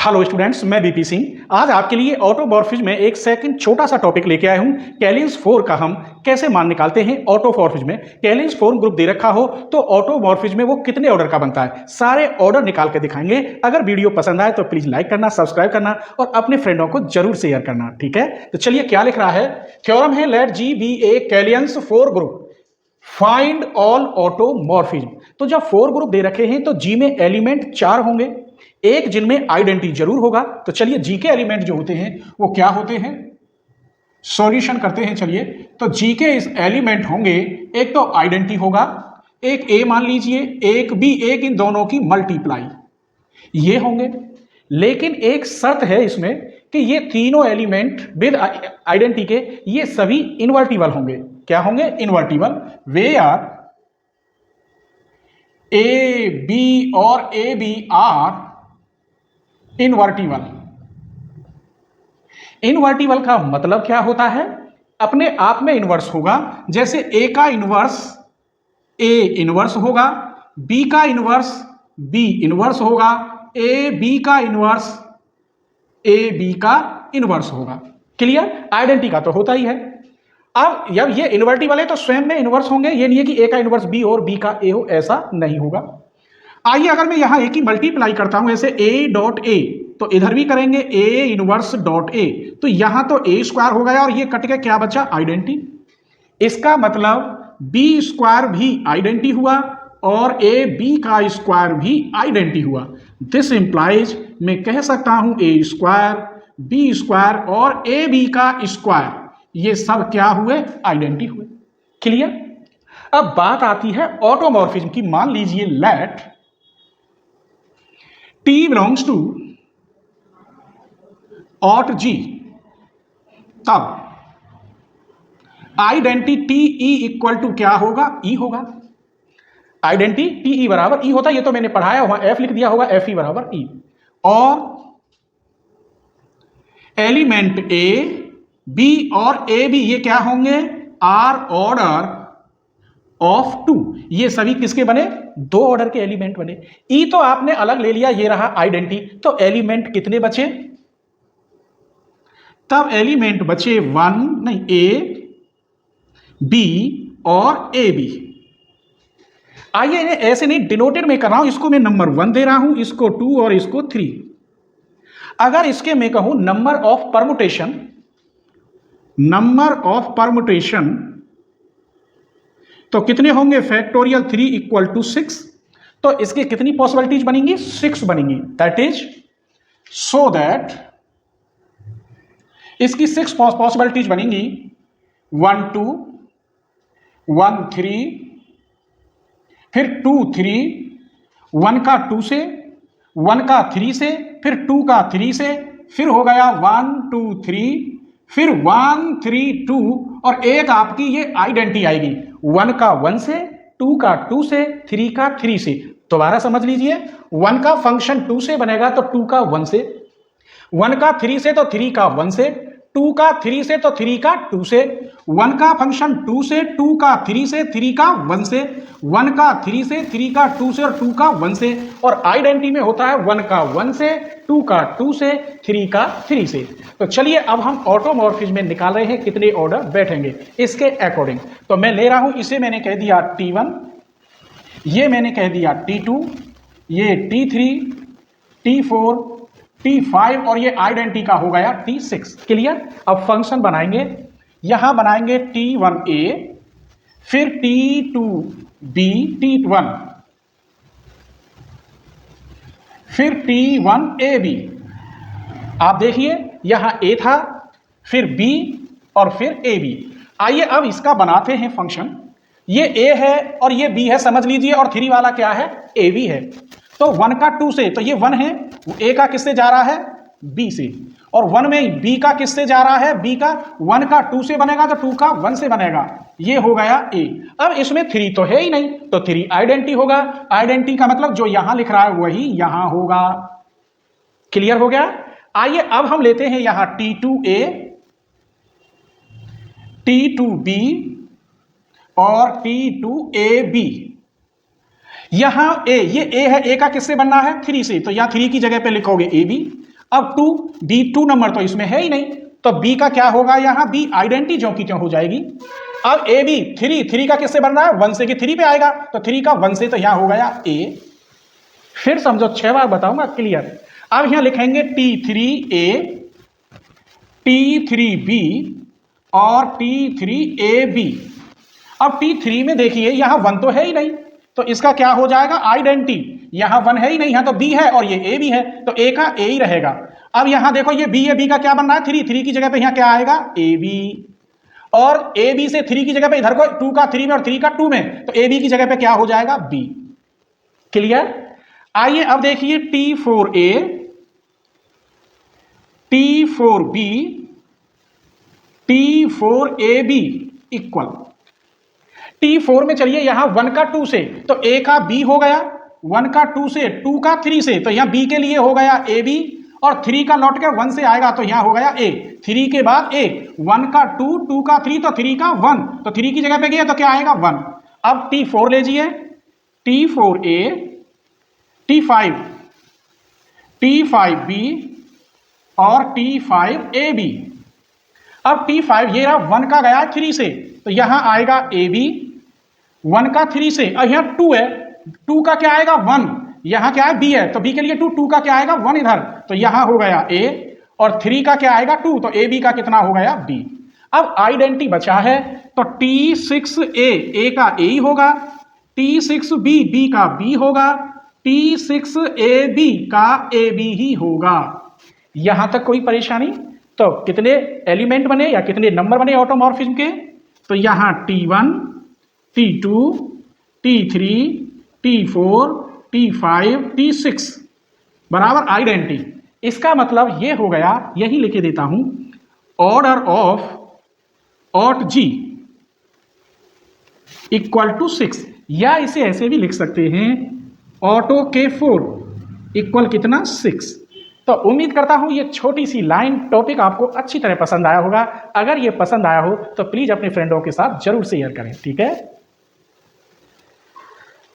Hello students, मैं BP Singh आज आपके लिए ऑटोमॉर्फिज्म में एक सेकंड छोटा सा टॉपिक लेके आया हूं। कैलिन्स 4 का हम कैसे मान निकालते हैं ऑटोमॉर्फिज्म में। कैलिन्स 4 ग्रुप दे रखा हो तो ऑटोमॉर्फिज्म में वो कितने ऑर्डर का बनता है, सारे ऑर्डर निकाल के दिखाएंगे। अगर वीडियो पसंद आए तो प्लीज लाइक करना, सब्सक्राइब करना और अपने फ्रेंडों को जरूर शेयर करना, ठीक है। तो चलिए क्या लिख रहा है, थ्योरम है लेट जी बी ए कैलिन्स 4 ग्रुप, फाइंड ऑल ऑटोमॉर्फिज्म। तो जब 4 ग्रुप दे रखे हैं तो जी में एलिमेंट 4 होंगे, एक जिनमें आइडेंटिटी जरूर होगा। तो चलिए जी के एलिमेंट जो होते हैं वो क्या होते हैं, सॉल्यूशन करते हैं। चलिए, तो जी के इस एलिमेंट होंगे, एक तो आइडेंटिटी होगा, एक ए मान लीजिए, एक बी, एक इन दोनों की मल्टीप्लाई ये होंगे। लेकिन एक शर्त है इसमें कि ये तीनों एलिमेंट विद आइडेंटिटी के ये सभी इनवर्टिबल होंगे। क्या होंगे? Invertible. They are A B और A B are invertible. Invertible का मतलब क्या होता है? अपने आप में इनवर्स होगा। जैसे ए का इनवर्स ए इनवर्स होगा, बी का इनवर्स बी इनवर्स होगा, ए बी का इनवर्स ए बी का इनवर्स होगा। क्लियर? आइडेंटिटी का तो होता ही है। अब जब ये इनवर्टिबल है तो स्वयं में इनवर्स होंगे, ये नहीं है कि ए का इनवर्स बी और बी का ए हो, ऐसा नहीं होगा। आइए अगर मैं यहां ए की मल्टीप्लाई करता हूं, ऐसे ए डॉट ए, तो इधर भी करेंगे ए इनवर्स डॉट ए, तो यहां तो ए स्क्वायर हो गया और ये कट के क्या बचा? आइडेंटिटी। इसका मतलब बी स्क्वायर भी आइडेंटिटी हुआ और ए बी का स्क्वायर भी आइडेंटिटी हुआ। दिस इंप्लाइज, मैं कह सकता हूं ए स्क्वायर, बी स्क्वायर और ए बी का स्क्वायर ये सब क्या हुए? आइडेंटिटी हुए। क्लियर? अब बात आती है ऑटोमॉर्फिज्म की। मान लीजिए let T belongs to aut G, तब आइडेंटिटी E इक्वल टू क्या होगा? E होगा। आइडेंटिटी E बराबर E होता, ये तो मैंने पढ़ाया, वहां F लिख दिया होगा, F E बराबर E। और एलिमेंट A, B और A B ये क्या होंगे? Are order of 2। ये सभी किसके बने? 2 ऑर्डर के एलिमेंट बने। ई तो आपने अलग ले लिया, ये रहा आइडेंटिटी, तो एलिमेंट कितने बचे? तब एलिमेंट बचे 1 नहीं, ए बी और ए बी। आइए इन्हें ऐसे नहीं डिनोटेड में कर रहा हूं, इसको मैं नंबर 1 दे रहा हूं, इसको 2 और इसको 3। अगर इसके मैं कहूं number of permutation, number of permutation तो कितने होंगे? Factorial 3 equal to 6। तो इसकी कितनी पॉसिबिलिटीज बनेंगी? 6 बनेंगी। दैट इज सो दैट इसकी 6 पॉसिबिलिटीज बनेंगी। 1 2 1 3, फिर 2 3, 1 का 2 से, 1 का 3 से, फिर 2 का 3 से, फिर हो गया 1 2 3, फिर 1 3 2 और एक आपकी ये आइडेंटिटी आएगी 1 का 1 से, 2 का 2 से, 3 का 3 से। दोबारा समझ लीजिए, 1 का फंक्शन 2 से बनेगा तो 2 का 1 से, 1 का 3 से तो 3 का 1 से, 2 का 3 से तो 3 का 2 से, 1 का फंक्शन 2 से, 2 का 3 से, 3 का 1 से, 1 का 3 से, 3 का 2 से और 2 का 1 से। और आइडेंटिटी में होता है 1 का 1 से, 2 का 2 से, 3 का 3 से। तो चलिए अब हम ऑटोमॉर्फिज्म में निकाल रहे हैं कितने ऑर्डर बैठेंगे इसके अकॉर्डिंग। तो मैं ले रहा हूं, इसे मैंने कह दिया T1, ये मैंने कह दिया T2, ये T3, T4, T5 और ये आइडेंटिटी का हो गया T6। क्लियर? अब फंक्शन बनाएंगे, यहां बनाएंगे T1A, फिर T2B, T1, फिर T1AB। आप देखिए यहां A था, फिर B और फिर AB। आइए अब इसका बनाते हैं फंक्शन। ये A है और ये B है, समझ लीजिए, और 3 वाला क्या है? AB है। तो 1 का 2 से, तो ये 1 है, A का किससे जा रहा है? B से। और 1 में B का किससे जा रहा है? B का 1 का 2 से बनेगा तो 2 का 1 से बनेगा, ये हो गया A। अब इसमें 3 तो है ही नहीं, तो 3 आइडेंटिटी होगा। आइडेंटिटी का मतलब जो यहां लिख रहा है वही यहां होगा। क्लियर हो गया? आइए अब हम लेते हैं यहां T2A, T2B और T2AB। यहां ए, ये ए है, ए का किससे बनना है? 3 से, तो यहां 3 की जगह पे लिखोगे ए बी। अब 2, बी 2 नंबर तो इसमें है ही नहीं, तो बी का क्या होगा यहाँ, बी आइडेंटिटी जो की त्यों हो जाएगी। अब ए बी 3 का किससे बन रहा है, 1 से, कि 3 पे आएगा, तो 3 का 1 से, तो यहाँ हो गया ए। फिर समझो, 6 बार बताऊंगा, क्लियर। अब यहाँ लिखेंगे T3A, T3B और T3AB। अब T3 में देखिए यहाँ 1 तो है ही नहीं, तो इसका क्या हो जाएगा, आइडेंटिटी। यहाँ 1 है ही नहीं, यहाँ तो B है और ये A भी है, तो A का A ही रहेगा। अब यहाँ देखो ये B है, B का क्या बन रहा है, 3 की जगह पे यहाँ क्या आएगा, AB। और AB से 3 की जगह पे इधर को 2 का 3 में और 3 का 2 में, तो AB की जगह पे क्या हो जाएगा, B। क्लियर। आइए अब देखिए T4A, T4B, T4AB equal. T4 में चलिए यहां 1 का 2 से, तो A का B हो गया, 1 का 2 से, 2 का 3 से, तो यहां B के लिए हो गया AB, और 3 का लौट के 1 से आएगा, तो यहां हो गया A। 3 के बाद A, 1 का 2, 2 का 3, तो 3 का 1, तो 3 की जगह पे गया तो क्या आएगा, 1। अब T4 लीजिए, T4A, T5, T5B और T5AB। अब T5 ये रहा 1 का गया 3 से, तो यहां आएगा AB, 1 का 3 से, और यहां 2 है, 2 का क्या आएगा, 1, यहां क्या है, B है, तो B के लिए 2, 2 का क्या आएगा, 1 इधर, तो यहां हो गया A, और 3 का क्या आएगा, 2, तो AB का कितना हो गया, B। अब आइडेंटिटी बचा है, तो T6A, A का A ही होगा, T6B, B का B होगा, T6AB का AB ही होगा। यहां तक कोई परेशानी। तो कितने एलिमेंट बने या कितने नंबर बने ऑटोमॉर्फिज्म के, तो यहां T1, T2, T3, T4, T5, T6 बराबर आइडेंटिटी। इसका मतलब ये हो गया, यही लिखे देता हूं, order of aut G equal to 6, या इसे ऐसे भी लिख सकते हैं, ऑटो K4 इक्वल कितना, 6। तो उम्मीद करता हूं ये छोटी सी लाइन टॉपिक आपको अच्छी तरह पसंद आया होगा। अगर ये पसंद आया हो तो प्लीज अपने फ्रेंडों के साथ जरूर शेयर करें, ठीक है।